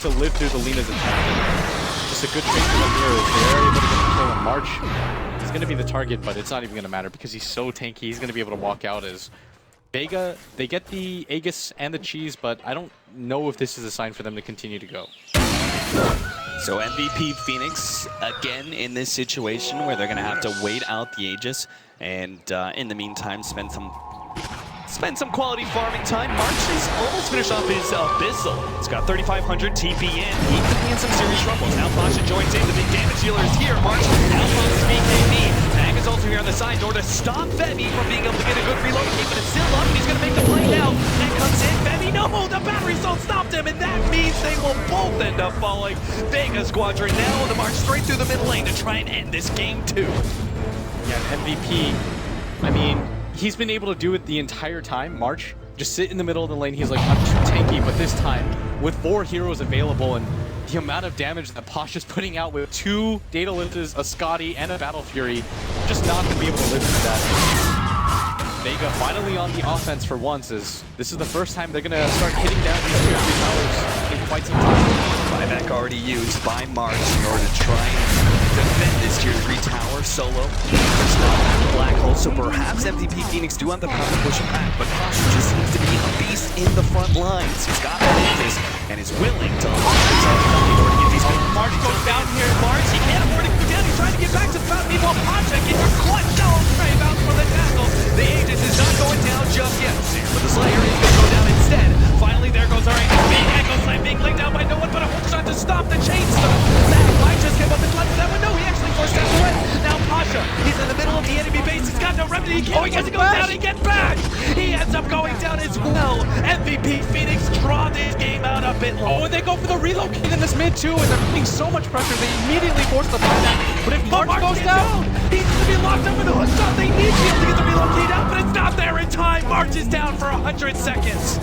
to live through the Lina's attack. Just a good trade for them here is they're able to get the kill on March. He's going to be the target, but it's not even going to matter because he's so tanky. He's going to be able to walk out as Vega. They get the Aegis and the cheese, but I don't know if this is a sign for them to continue to go. So MVP Phoenix, again, in this situation where they're going to have to wait out the Aegis and in the meantime spend some quality farming time. March is almost finished off his Abyssal. It's got 3,500 TP in. He could be in some serious troubles. Now Pasha joins in. The big damage dealer is here. March outposts BKB. Mag is also here on the side in order to stop Femi from being able to get a good relocate, but it's still up. He's going to make the play now. And comes in. Femi, no! The battery zone stopped him, and that means they will both end up falling. Vega Squadron now on the march straight through the middle lane to try and end this game too. Yeah, MVP, I mean, he's been able to do it the entire time. March, just sit in the middle of the lane. He's like, I'm too tanky, but this time, with 4 heroes available and the amount of damage that Pasha's putting out with 2 Daedalus, a Scotty, and a Battle Fury, just not going to be able to live through that. Vega finally on the offense for once, as this is the first time they're going to start hitting down these tier 3 towers in quite some time. Buyback already used by March in order to try and defend this tier 3 tower solo. There's not a black hole, so perhaps MVP Phoenix do have the power to push him back, but Pasha just seems to be a beast in the front lines. He's got that Aegis and is willing to lock himself down in order to get these guys. March goes down here. March, he can't afford to go down. He's trying to get back to the fountain. Meanwhile, Pasha gets a clutch down. Trey bounce for the tackle. The Aegis is not going down just yet. But the Slayer is going to go down instead. Finally, there goes our Aegis. Big Echo Slam being laid down by no one but a hook shot to stop the chainstone. That might just give up his left that one. No, he actually forced that away. Now Pasha, he's in the middle of the enemy base. He's got no remedy. He can't he goes down. He gets back. He ends up going down as well. MVP Phoenix draw this game out a bit long. Oh, and they go for the relocate in this mid too, and they're putting so much pressure, they immediately force the buyback. But if March goes down, he's going to be locked up in the hook shot. They need to be able to get the relocate out, but it's not there in time. March is down for 100 seconds.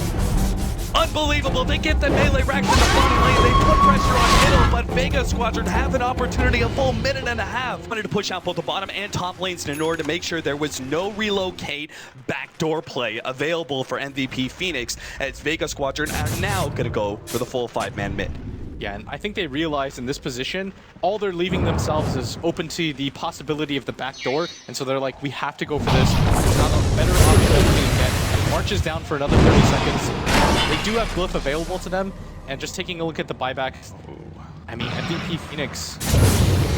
Unbelievable. They get the melee racks in the bottom lane. They put pressure on middle, but Vega Squadron have an opportunity a full minute and a half. Wanted to push out both the bottom and top lanes in order to make sure there was no relocate backdoor play available for MVP Phoenix, as Vega Squadron are now going to go for the full 5-man mid. Yeah, and I think they realize in this position, all they're leaving themselves is open to the possibility of the backdoor, and so they're like, we have to go for this. There's not a better option that we can get. March is down for another 30 seconds. They do have Glyph available to them, and just taking a look at the buyback, I mean, MVP Phoenix.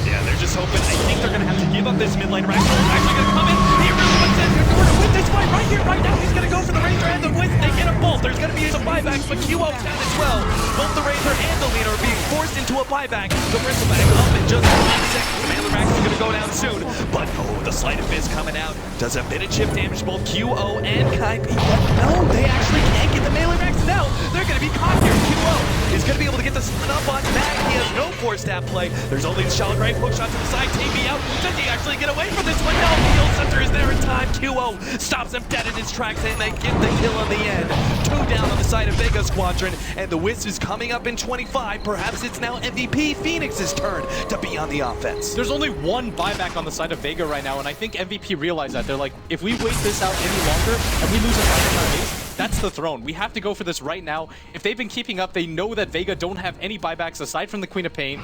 Yeah, they're just hoping. I think they're going to have to give up this mid lane. Raxel is actually going to come in. He really wants in here to win this fight right here, right now. He's going to go for the Ranger and the Wisp. They get a bolt. There's going to be some buybacks, but QO's down as well. Both the Ranger and the Leader are being forced into a buyback. The Bristleback up in just 5 seconds. The Mailer Rax is going to go down soon. But oh, the Sleight of Fist coming out does a bit of chip damage, both QO and Kai-P. No, they actually can't get the Mailer Rax out. They're going to be caught here. QO is going to be able to get the spin up on Mag. He has no 4-stab play. There's only the Shallow Grave hook shot to the side. TV out. Does he actually get away from this one? No, the Heal Center is there in time. QO stops him dead in his tracks, and they get the kill in the end. 2 down on the side of Vega Squadron, and the Wisp is coming up in 25. Perhaps it's now MVP Phoenix's turn to be on the offense. There's only 1 buyback on the side of Vega right now, and I think MVP realized that. They're like, if we wait this out any longer, and we lose a fight in our base, that's the throne. We have to go for this right now. If they've been keeping up, they know that Vega don't have any buybacks aside from the Queen of Pain.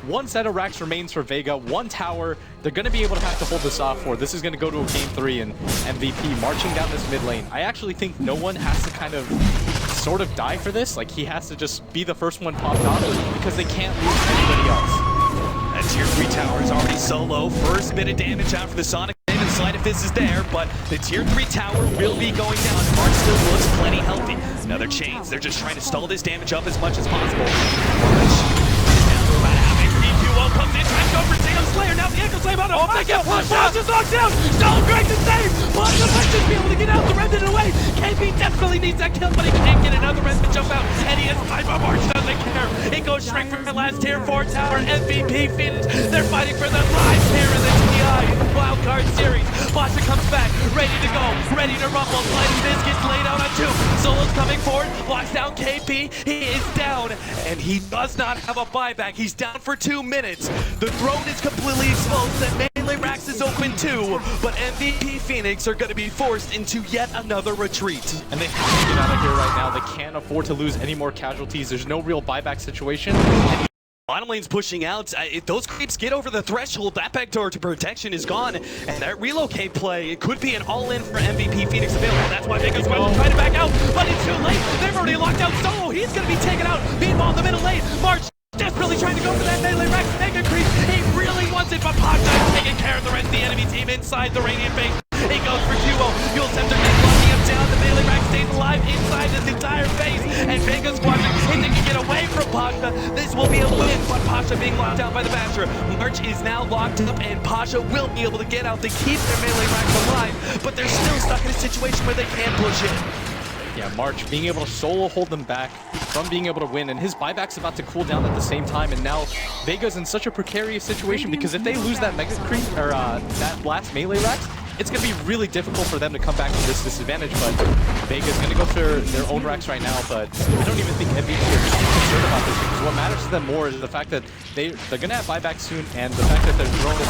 1 set of racks remains for Vega, 1 tower. They're going to be able to have to hold this off for. This is going to go to a game 3, and MVP marching down this mid lane. I actually think no one has to kind of sort of die for this. Like, he has to just be the first one popped off because they can't lose anybody else. That tier 3 tower is already so low. First bit of damage out for the Sonic. And the Sleight of Fist is there, but the tier 3 tower will be going down. March still looks plenty healthy. Another chains. They're just trying to stall this damage up as much as possible. Comes in, tries to go for Sam Slayer. Now the Echo Slam out of they get pushed out, just knocked down. Still great to save. Pasha might just be able to get out the remnant away. KP desperately needs that kill, but he can't get another remnant jump out. And he has time, but March doesn't care. It goes straight from the last tier 4 tower. MVP Phoenix. They're fighting for their lives here in the TI wildcard series. Pasha comes back, ready to go, ready to rumble. Sleight of Fist gets laid out on 2. Solo's coming forward, blocks down KP. He is down, and he does not have a buyback. He's down for 2 minutes. The throne is completely exposed, and Melee Rax is open too, but MVP Phoenix are going to be forced into yet another retreat. And they have to get out of here right now. They can't afford to lose any more casualties. There's no real buyback situation. Bottom lane's pushing out. If those creeps get over the threshold, that backdoor to protection is gone. And that relocate play, it could be an all-in for MVP Phoenix available. That's why Vega's trying to back out, but it's too late. They've already locked out Solo. He's going to be taken out. Meanwhile, in the middle lane, March desperately trying to go for that melee Rex Mega Creep. He really wants it, but Pasha taking care of the rest of the enemy team inside the Radiant base. He goes for Duo. Fuel Scepter is locking him down. The melee Rex stays alive inside this entire base. And Vega's Squadron, if they can get away from Pasha, this will be a win. But Pasha being locked out by the Basher. March is now locked up, and Pasha will be able to get out to keep their melee Rex alive. But they're still stuck in a situation where they can't push it. Yeah, March being able to solo hold them back from being able to win, and his buyback's about to cool down at the same time, and now Vega's in such a precarious situation because if they lose that Mega Creep, or that last melee Rex, it's going to be really difficult for them to come back from this disadvantage, but Vega's going to go for their own Rex right now, but I don't even think MVP are concerned about this because what matters to them more is the fact that they're going to have buyback soon, and the fact that they're throwing it.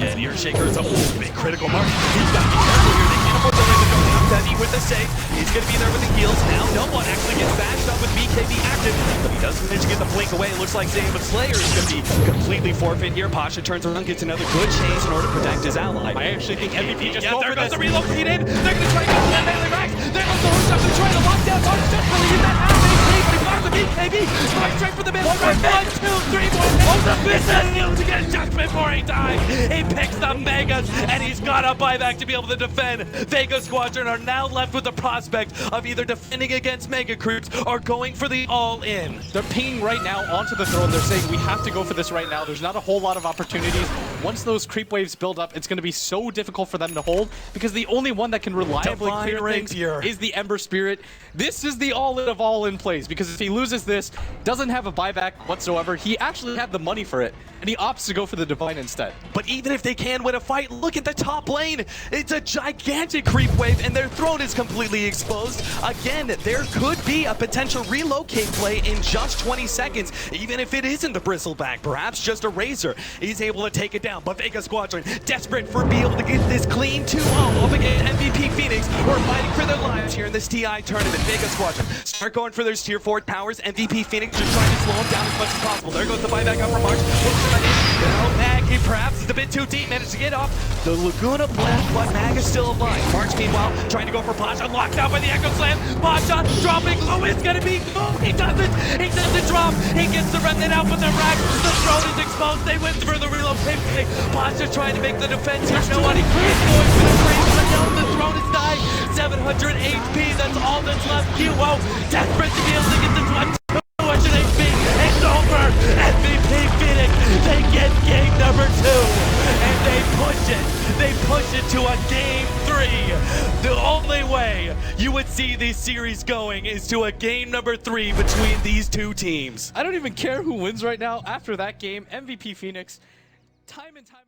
Yeah, the Earthshaker is a big critical mark. He's got to be careful here. They can't afford to lose the Teddy with the save. He's going to be there with the heals. Now, no one actually gets bashed up with BKB active, but he does manage to get the blink away. It looks like Zayam of Slayer is going to be completely forfeit here. Pasha turns around, gets another good chase in order to protect his ally. I actually think MVP just there goes this. the relocate in. They're going to try to go for that melee Rex. There goes the hook up to try to lock down March. Desperately in that half HP, but he blocks the BKB. Going straight for the middle. 1, 2, 3, 4. Misses to get just before he dies. He picks the Megas, and he's got a buyback to be able to defend. Vega Squadron are now left with the prospect of either defending against Mega Creeps or going for the all-in. They're pinging right now onto the throne. They're saying we have to go for this right now. There's not a whole lot of opportunities. Once those creep waves build up, it's going to be so difficult for them to hold because the only one that can reliably clear things is the Ember Spirit. This is the all-in of all-in plays because if he loses this, doesn't have a buyback whatsoever, he actually had the money for it, and he opts to go for the Divine instead. But even if they can win a fight, look at the top lane. It's a gigantic creep wave, and their throne is completely exposed. Again, there could be a potential relocate play in just 20 seconds, even if it isn't the Bristleback, perhaps just a Razor. He's able to take it down, but Vega Squadron, desperate for being able to get this clean 2-0 up against MVP Phoenix, who are fighting for their lives here in this TI tournament. Vega Squadron start going for their tier 4 towers. MVP Phoenix just trying to slow him down as much as possible. There goes the buyback up for March. Mag, he perhaps is a bit too deep, managed to get off the Laguna Blast, but Mag is still alive. March, meanwhile, trying to go for Pasha, locked out by the Echo Slam. Pasha dropping, oh, it's gonna be, oh, he doesn't drop. He gets the remnant out with the rack. The throne is exposed. They went for the relocate. Pasha trying to make the defense here. Nobody is going for the freeze, but no, the throne is dying. 700 HP, that's all that's left. QO, desperate to be able to get this one. 200 HP, it's over. MVP Phoenix, they get game number 2, and they push it to a game 3. The only way you would see this series going is to a game number 3 between these two teams. I don't even care who wins right now. After that game, MVP Phoenix, time and time